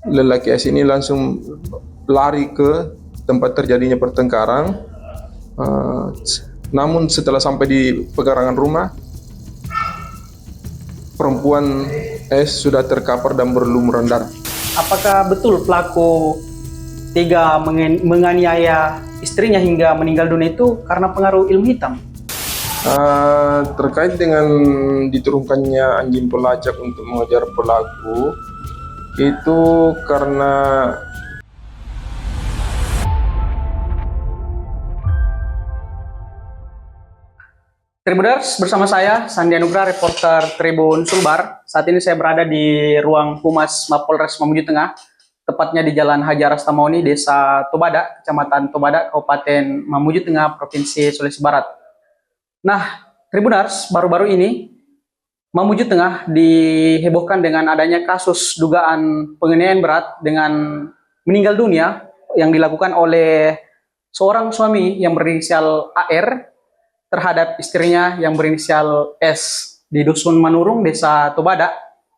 lelaki S ini langsung lari ke tempat terjadinya pertengkaran. Namun setelah sampai di pekarangan rumah, perempuan S sudah terkapar dan berlumuran darah. Apakah betul pelaku tega menganiaya istrinya hingga meninggal dunia itu karena pengaruh ilmu hitam? Terkait dengan diturunkannya anjing pelacak untuk mengejar pelaku, itu karena Tribuners, bersama saya Sandi Anugrah, reporter Tribun Sulbar. Saat ini saya berada di ruang Humas Mapolres Mamuju Tengah, tepatnya di Jalan Haji Rastamoni, Desa Tobada, Kecamatan Tobada, Kabupaten Mamuju Tengah, Provinsi Sulawesi Barat. Nah, Tribuners, baru-baru ini Mamuju Tengah dihebohkan dengan adanya kasus dugaan penganiayaan berat dengan meninggal dunia yang dilakukan oleh seorang suami yang berinisial AR terhadap istrinya yang berinisial S di Dusun Manurung, Desa Tobada,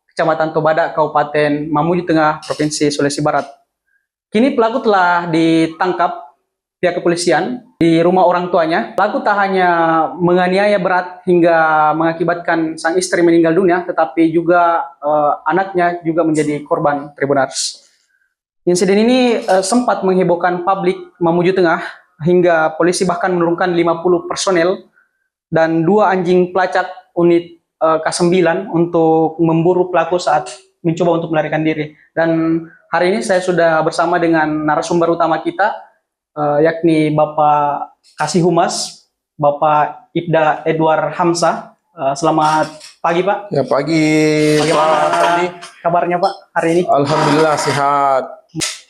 Kecamatan Tobada, Kabupaten Mamuju Tengah, Provinsi Sulawesi Barat. Kini pelaku telah ditangkap pihak kepolisian di rumah orang tuanya. Pelaku tak hanya menganiaya berat hingga mengakibatkan sang istri meninggal dunia, tetapi juga anaknya juga menjadi korban, Tribuners. Insiden ini sempat menghebohkan publik Mamuju Tengah hingga polisi bahkan menurunkan 50 personel dan 2 anjing pelacak unit K9 untuk memburu pelaku saat mencoba untuk melarikan diri. Dan hari ini saya sudah bersama dengan narasumber utama kita, yakni Bapak Kasih Humas, Bapak Ibda Edward Hamzah. Selamat pagi, Pak. ya pagi. Bagaimana Pak Sandi, kabarnya, Pak, hari ini? alhamdulillah sehat.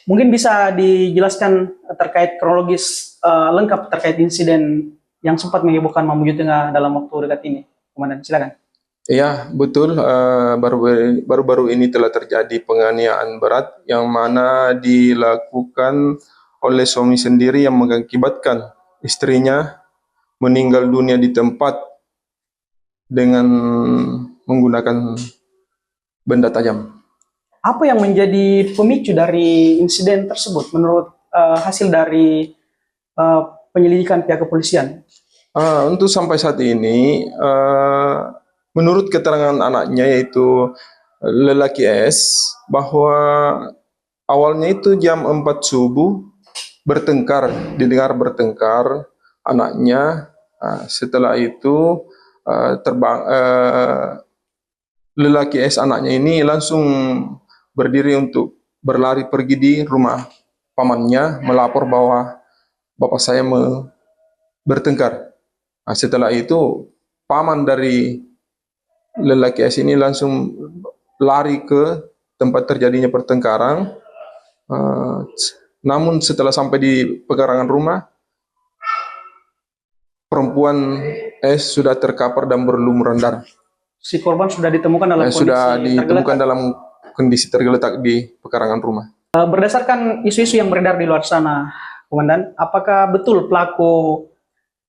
Mungkin bisa dijelaskan terkait kronologis lengkap terkait insiden yang sempat menghebohkan Mamuju Tengah dalam waktu dekat ini, Komandan. Silakan. Ya, betul. Baru-baru ini telah terjadi penganiayaan berat yang mana dilakukan oleh suami sendiri yang mengakibatkan istrinya meninggal dunia di tempat dengan menggunakan benda tajam. Apa yang menjadi pemicu dari insiden tersebut menurut hasil dari penyelidikan pihak kepolisian? Untuk sampai saat ini, menurut keterangan anaknya yaitu lelaki S, bahwa awalnya itu jam 4 subuh didengar bertengkar anaknya. Setelah itu lelaki S anaknya ini langsung berdiri untuk berlari pergi di rumah pamannya, melapor bahwa bapak saya bertengkar. Setelah itu paman dari lelaki S ini langsung lari ke tempat terjadinya pertengkaran. Namun setelah sampai di pekarangan rumah, perempuan S sudah terkapar dan berlumuran darah. Si korban sudah ditemukan dalam kondisi Sudah ditemukan tergeletak. dalam kondisi tergeletak di pekarangan rumah. Berdasarkan isu-isu yang beredar di luar sana, Komandan, apakah betul pelaku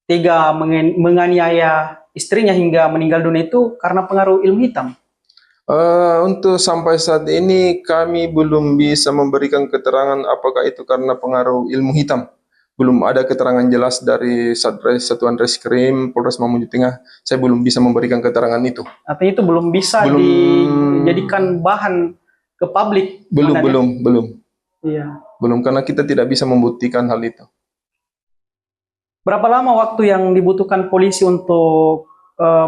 tega menganiaya istrinya hingga meninggal dunia itu karena pengaruh ilmu hitam? Untuk sampai saat ini kami belum bisa memberikan keterangan apakah itu karena pengaruh ilmu hitam. Belum ada keterangan jelas dari Satuan Reskrim Polres Mamuju Tengah. Saya belum bisa memberikan keterangan itu. Artinya itu belum bisa dijadikan bahan ke publik? Belum. Iya. Belum, karena kita tidak bisa membuktikan hal itu. Berapa lama waktu yang dibutuhkan polisi untuk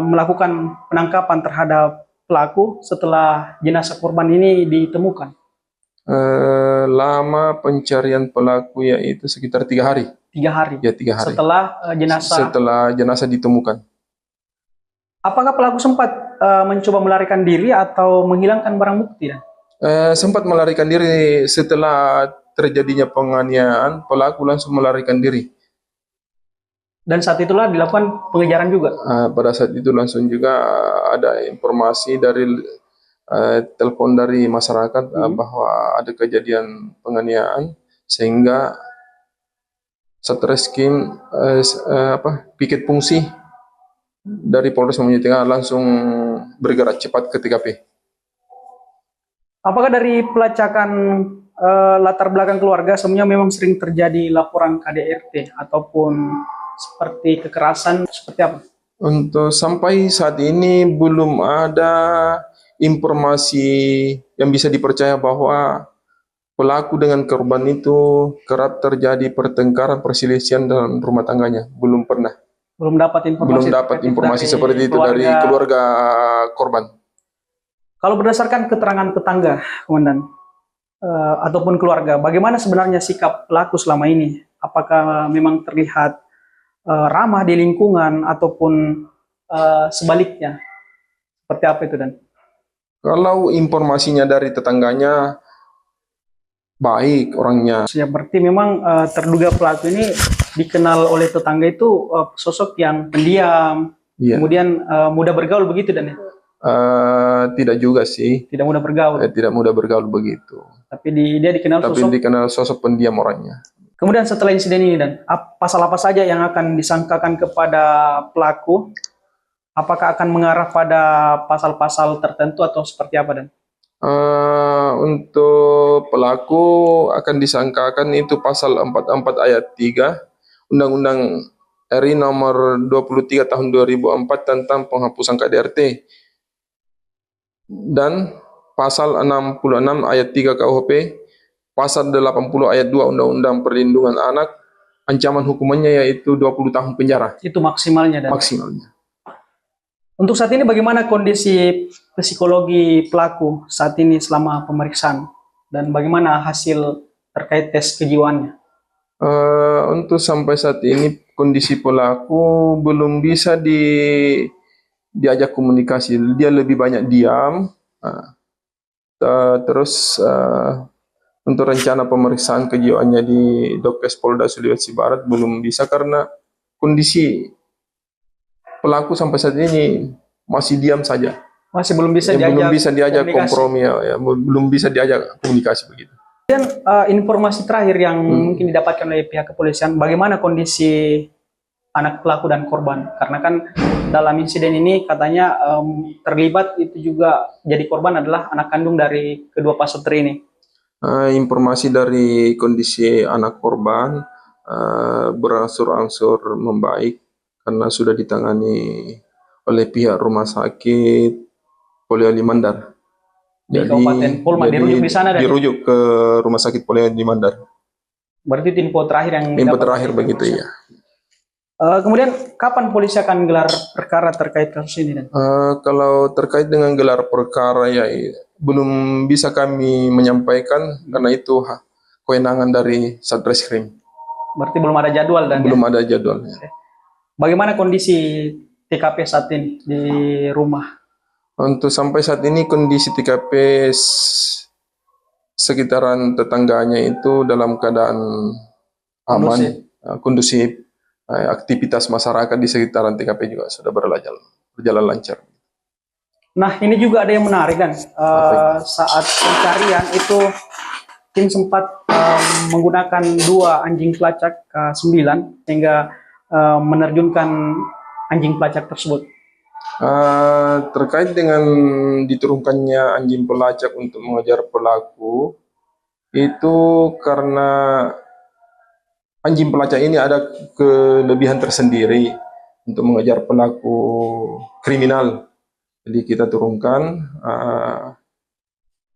melakukan penangkapan terhadap pelaku setelah jenazah korban ini ditemukan? Lama pencarian pelaku yaitu sekitar 3 hari. 3 hari. Ya, 3 hari. Setelah jenazah ditemukan. Apakah pelaku sempat mencoba melarikan diri atau menghilangkan barang bukti? Sempat melarikan diri. Setelah terjadinya penganiayaan, pelaku langsung melarikan diri. Dan saat itulah dilakukan pengejaran juga? Pada saat itu langsung juga ada informasi dari telepon dari masyarakat bahwa ada kejadian penganiayaan, sehingga Satreskrim piket fungsi dari Polres Mamuju Tengah langsung bergerak cepat ke TKP. Apakah dari pelacakan latar belakang keluarga sebenarnya memang sering terjadi laporan KDRT ataupun seperti kekerasan seperti apa? Untuk sampai saat ini belum ada informasi yang bisa dipercaya bahwa pelaku dengan korban itu kerap terjadi pertengkaran perselisihan dalam rumah tangganya. Belum pernah. Belum dapat Belum informasi dapat terkait itu informasi dari seperti itu dari keluarga. keluarga korban. Kalau berdasarkan keterangan tetangga, Komandan, ataupun keluarga, bagaimana sebenarnya sikap pelaku selama ini? Apakah memang terlihat ramah di lingkungan ataupun sebaliknya? Seperti apa itu dan? Kalau informasinya dari tetangganya baik orangnya. Ya, berarti memang terduga pelaku ini dikenal oleh tetangga itu sosok yang pendiam, Iya. kemudian mudah bergaul begitu dan ya? Tidak juga sih. Tidak mudah bergaul, Tidak mudah bergaul begitu. tapi dia dikenal Tapi sosok. dikenal sosok pendiam orangnya. Kemudian setelah insiden ini dan pasal apa saja yang akan disangkakan kepada pelaku? Apakah akan mengarah pada pasal-pasal tertentu atau seperti apa dan? Untuk pelaku akan disangkakan itu pasal 44 ayat 3 Undang-Undang RI nomor 23 tahun 2004 tentang penghapusan KDRT dan pasal 66 ayat 3 KUHP, pasal 80 ayat 2 Undang-Undang Perlindungan Anak, ancaman hukumannya yaitu 20 tahun penjara Itu maksimalnya dan. maksimalnya. Untuk saat ini bagaimana kondisi psikologi pelaku saat ini selama pemeriksaan dan bagaimana hasil terkait tes kejiwaannya? Untuk sampai saat ini kondisi pelaku belum bisa diajak komunikasi. Dia lebih banyak diam. Terus untuk rencana pemeriksaan kejiwaannya di Dokes Polda Sulawesi Barat belum bisa karena kondisi pelaku sampai saat ini masih diam saja. Masih belum bisa Ya, diajak belum bisa diajak komunikasi. kompromi, ya, belum bisa diajak komunikasi begitu. Informasi terakhir yang mungkin didapatkan oleh pihak kepolisian, bagaimana kondisi anak pelaku dan korban? Karena kan dalam insiden ini katanya terlibat itu juga jadi korban adalah anak kandung dari kedua pasutri ini. Informasi dari kondisi anak korban berangsur-angsur membaik karena sudah ditangani oleh pihak rumah sakit Poliali Mandar. Di Kabupaten Polma, dirujuk di sana dan dirujuk ke rumah sakit Poliali Mandar. berarti itu info terakhir yang Info didapat terakhir oleh begitu polisi. ya. Kemudian kapan polisi akan gelar perkara terkait kasus ini dan? Kalau terkait dengan gelar perkara ya belum bisa kami menyampaikan karena itu kewenangan dari Satreskrim. Berarti belum ada jadwal dan Belum ada jadwalnya. bagaimana kondisi TKP saat ini di rumah? Untuk sampai saat ini kondisi TKP sekitaran tetangganya itu dalam keadaan aman, kondusif. Aktivitas masyarakat di sekitaran TKP juga sudah berjalan lancar. Nah, ini juga ada yang menarik kan. Saat pencarian itu tim sempat menggunakan 2 anjing pelacak K9 sehingga menerjunkan anjing pelacak tersebut. Terkait dengan diturunkannya anjing pelacak untuk mengejar pelaku, itu karena anjing pelacak ini ada kelebihan tersendiri untuk mengejar pelaku kriminal. Jadi kita turunkan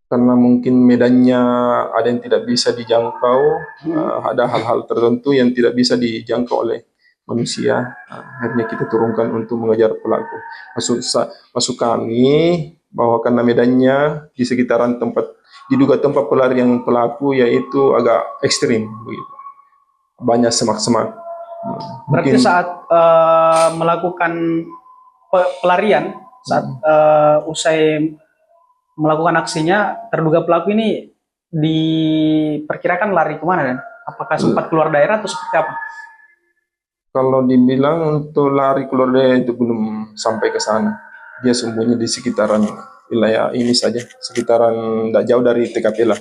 karena mungkin medannya ada yang tidak bisa dijangkau, ada hal-hal tertentu yang tidak bisa dijangkau oleh manusia. Akhirnya kita turunkan untuk mengejar pelaku. Masuk kami bahwa karena medannya di sekitaran tempat diduga tempat pelarian pelaku yaitu agak ekstrim begitu. Banyak semak-semak. Berarti saat melakukan pelarian, saat usai melakukan aksinya, terduga pelaku ini diperkirakan lari kemana dan? Apakah sempat keluar daerah atau seperti apa? Kalau dibilang untuk lari keluar daerah itu belum sampai ke sana. Dia sembunyi di sekitaran wilayah ini saja, sekitaran tidak jauh dari TKP lah.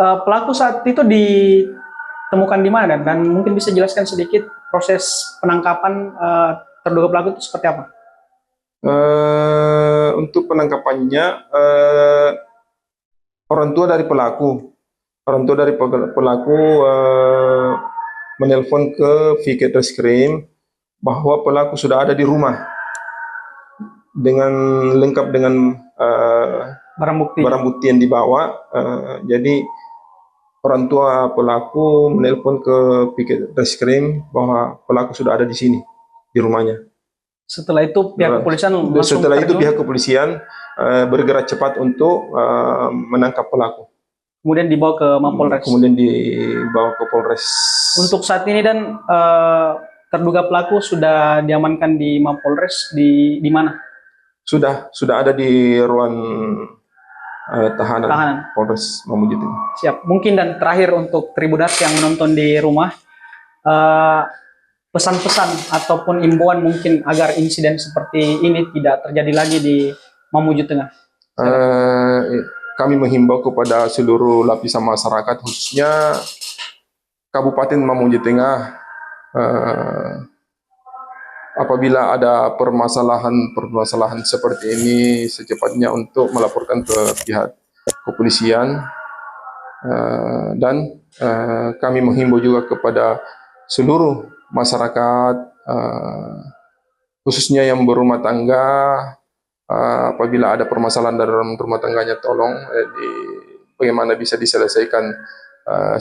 Pelaku saat itu ditemukan di mana dan mungkin bisa jelaskan sedikit proses penangkapan terduga pelaku itu seperti apa? Untuk penangkapannya, orang tua dari pelaku menelpon ke Viket Reskrim bahwa pelaku sudah ada di rumah dengan lengkap dengan barang bukti yang dibawa. Jadi orang tua pelaku menelpon ke Viket Reskrim bahwa pelaku sudah ada di sini di rumahnya. Setelah itu pihak kepolisian langsung pihak kepolisian bergerak cepat untuk menangkap pelaku. Kemudian dibawa ke Mapolres. Kemudian dibawa ke Polres. Untuk saat ini dan terduga pelaku sudah diamankan di Mapolres di mana? Sudah ada di ruang tahanan Polres Mamuju Tengah. Siap. Mungkin dan terakhir untuk Tribuners yang menonton di rumah, pesan-pesan ataupun imbauan mungkin agar insiden seperti ini tidak terjadi lagi di Mamuju Tengah. Kami menghimbau kepada seluruh lapisan masyarakat, khususnya Kabupaten Mamuju Tengah, apabila ada permasalahan seperti ini secepatnya untuk melaporkan ke pihak kepolisian, dan kami menghimbau juga kepada seluruh masyarakat, khususnya yang berumah tangga, apabila ada permasalahan dalam rumah tangganya, tolong bagaimana bisa diselesaikan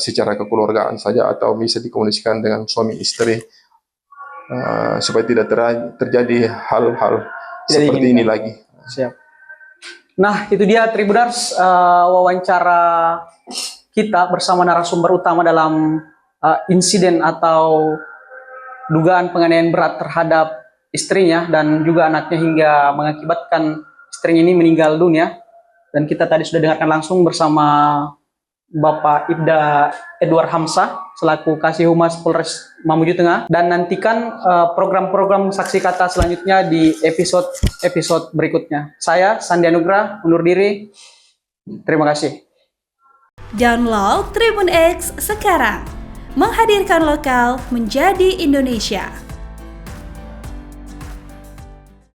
secara kekeluargaan saja atau bisa dikomunikasikan dengan suami istri, supaya tidak terjadi hal-hal seperti ini lagi. Siap. Nah, itu dia Tribuners, wawancara kita bersama narasumber utama dalam insiden atau dugaan penganiayaan berat terhadap istrinya dan juga anaknya hingga mengakibatkan istrinya ini meninggal dunia. Dan kita tadi sudah dengarkan langsung bersama Bapak Ibda Edward Hamzah selaku Kasih Humas Polres Mamuju Tengah, dan nantikan program-program saksi kata selanjutnya di episode berikutnya. Saya Sandi Anugrah undur diri. Terima kasih. Download Tribun X sekarang. Menghadirkan lokal menjadi Indonesia.